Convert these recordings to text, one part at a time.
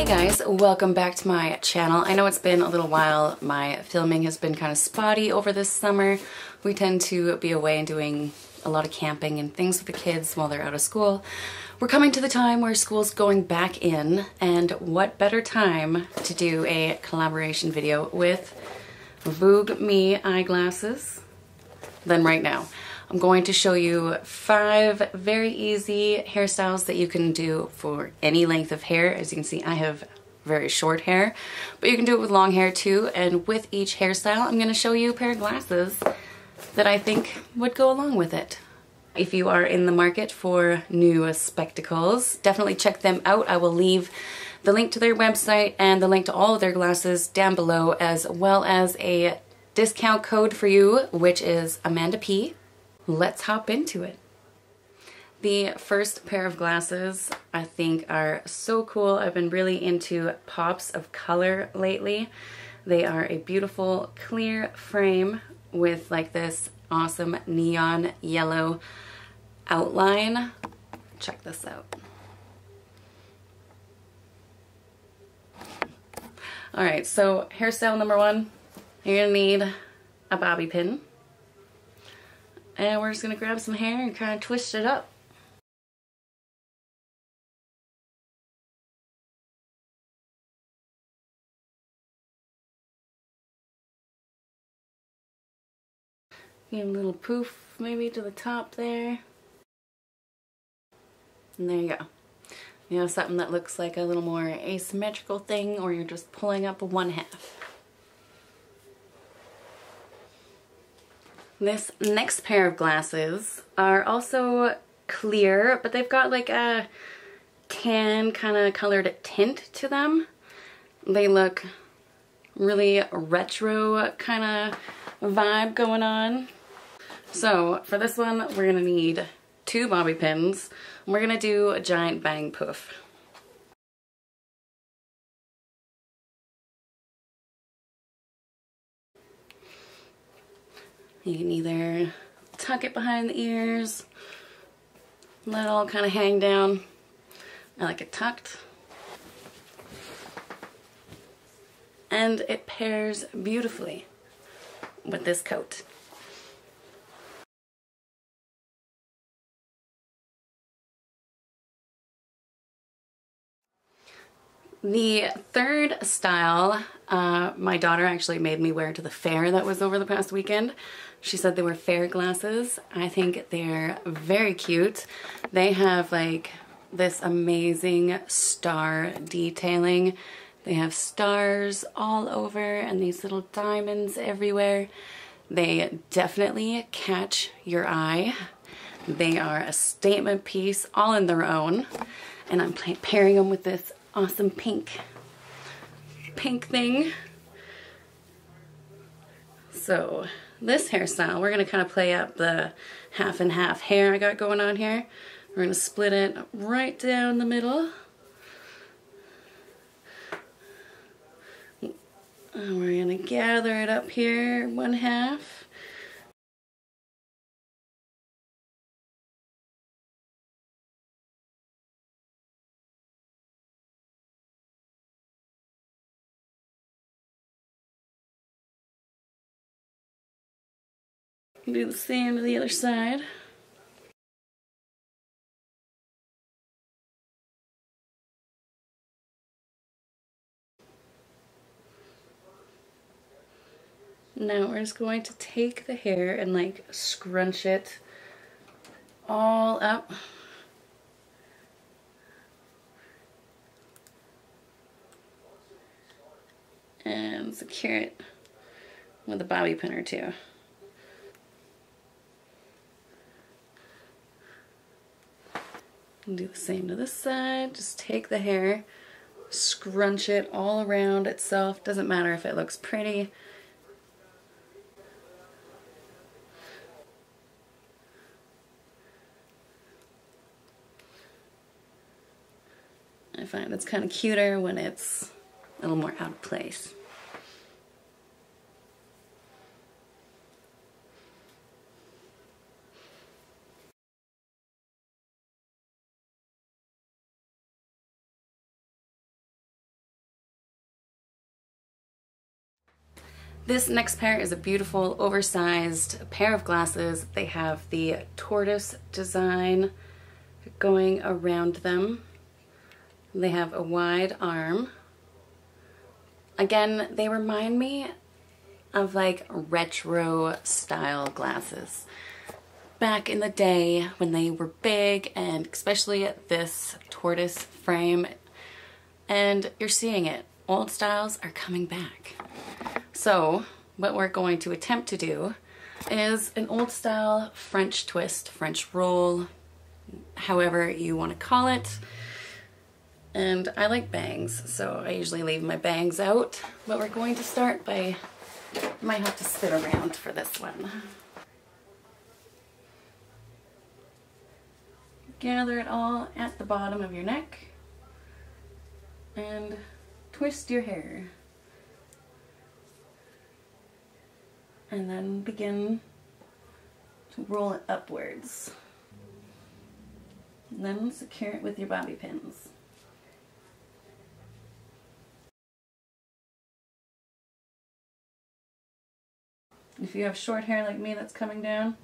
Hey guys, welcome back to my channel. I know it's been a little while. My filming has been kind of spotty over this summer. We tend to be away and doing a lot of camping and things with the kids while they're out of school. We're coming to the time where school's going back in, and what better time to do a collaboration video with Voogueme eyeglasses than right now. I'm going to show you 5 very easy hairstyles that you can do for any length of hair. As you can see, I have very short hair, but you can do it with long hair too. And with each hairstyle, I'm going to show you a pair of glasses that I think would go along with it. If you are in the market for new spectacles, definitely check them out. I will leave the link to their website and the link to all of their glasses down below, as well as a discount code for you, which is Amanda P. Let's hop into it. The first pair of glasses I think are so cool. I've been really into pops of color lately. They are a beautiful clear frame with like this awesome neon yellow outline. Check this out. Alright, so hairstyle number 1, you're gonna need a bobby pin. And we're just going to grab some hair and kind of twist it up. Give a little poof maybe to the top there. And there you go. You know, something that looks like a little more asymmetrical thing, or you're just pulling up one half. This next pair of glasses are also clear, but they've got like a tan kind of colored tint to them. They look really retro kind of vibe going on. So for this one, we're gonna need 2 bobby pins. We're gonna do a giant bang poof. You can either tuck it behind the ears, let it all kind of hang down. I like it tucked. And it pairs beautifully with this coat. The third style, my daughter actually made me wear to the fair that was over the past weekend. She said they were fair glasses. I think they're very cute. They have like this amazing star detailing. They have stars all over and these little diamonds everywhere. They definitely catch your eye. They are a statement piece all in their own. And I'm pairing them with this awesome pink thing. So this hairstyle, we're going to kind of play up the half and half hair I got going on here. We're going to split it right down the middle. And we're going to gather it up here, one half. Do the same to the other side. Now we're just going to take the hair and like scrunch it all up. And secure it with a bobby pin or 2. And do the same to this side. Just take the hair, scrunch it all around itself. Doesn't matter if it looks pretty. I find it's kind of cuter when it's a little more out of place. This next pair is a beautiful oversized pair of glasses. They have the tortoise design going around them. They have a wide arm. Again, they remind me of like retro style glasses. Back in the day when they were big, and especially this tortoise frame, and you're seeing it. Old styles are coming back. So what we're going to attempt to do is an old style French twist, French roll, however you want to call it. And I like bangs, so I usually leave my bangs out. But we're going to start by, might have to spin around for this one. Gather it all at the bottom of your neck and twist your hair. And then begin to roll it upwards. And then secure it with your bobby pins. If you have short hair like me that's coming down,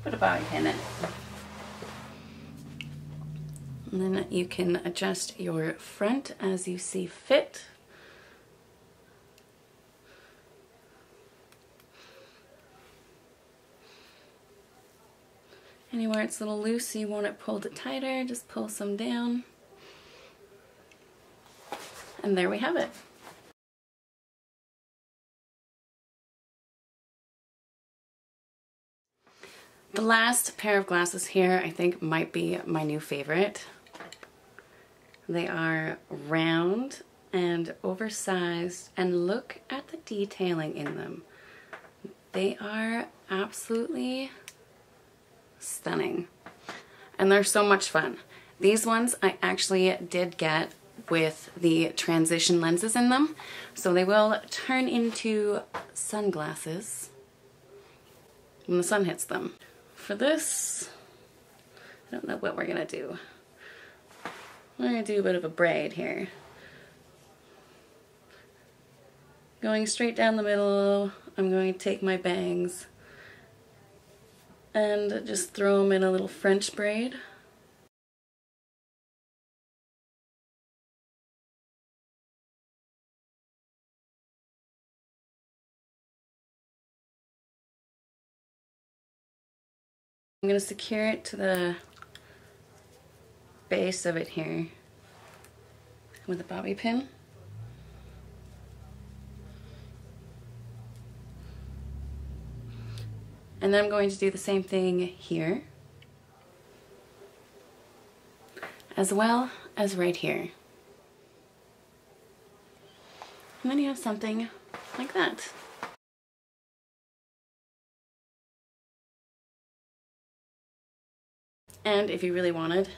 put a bobby pin in. And then you can adjust your front as you see fit. Anywhere it's a little loose, you want it pulled tighter, just pull some down. And there we have it. The last pair of glasses here, I think, might be my new favorite. They are round and oversized, and look at the detailing in them. They are absolutely stunning, and they're so much fun. These ones I actually did get with the transition lenses in them, so they will turn into sunglasses when the sun hits them. For this, I don't know what we're gonna do. We're gonna do a bit of a braid here. Going straight down the middle, I'm going to take my bangs and just throw them in a little French braid. I'm going to secure it to the base of it here with a bobby pin. And then I'm going to do the same thing here, as well as right here. And then you have something like that. And if you really wanted,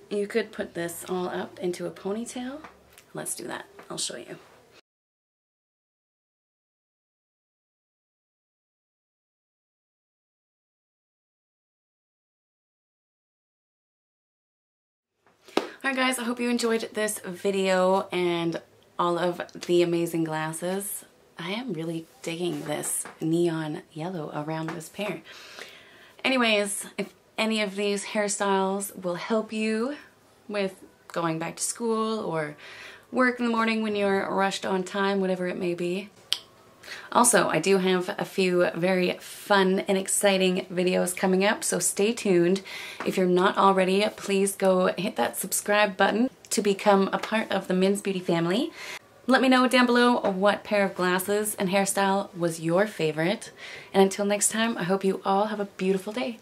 you could put this all up into a ponytail. Let's do that. I'll show you. Alright guys, I hope you enjoyed this video and all of the amazing glasses. I am really digging this neon yellow around this pair. Anyways, if any of these hairstyles will help you with going back to school or work in the morning when you're rushed on time, whatever it may be. Also, I do have a few very fun and exciting videos coming up, so stay tuned. If you're not already, please go hit that subscribe button to become a part of the Min's Beauty family. Let me know down below what pair of glasses and hairstyle was your favorite. And until next time, I hope you all have a beautiful day.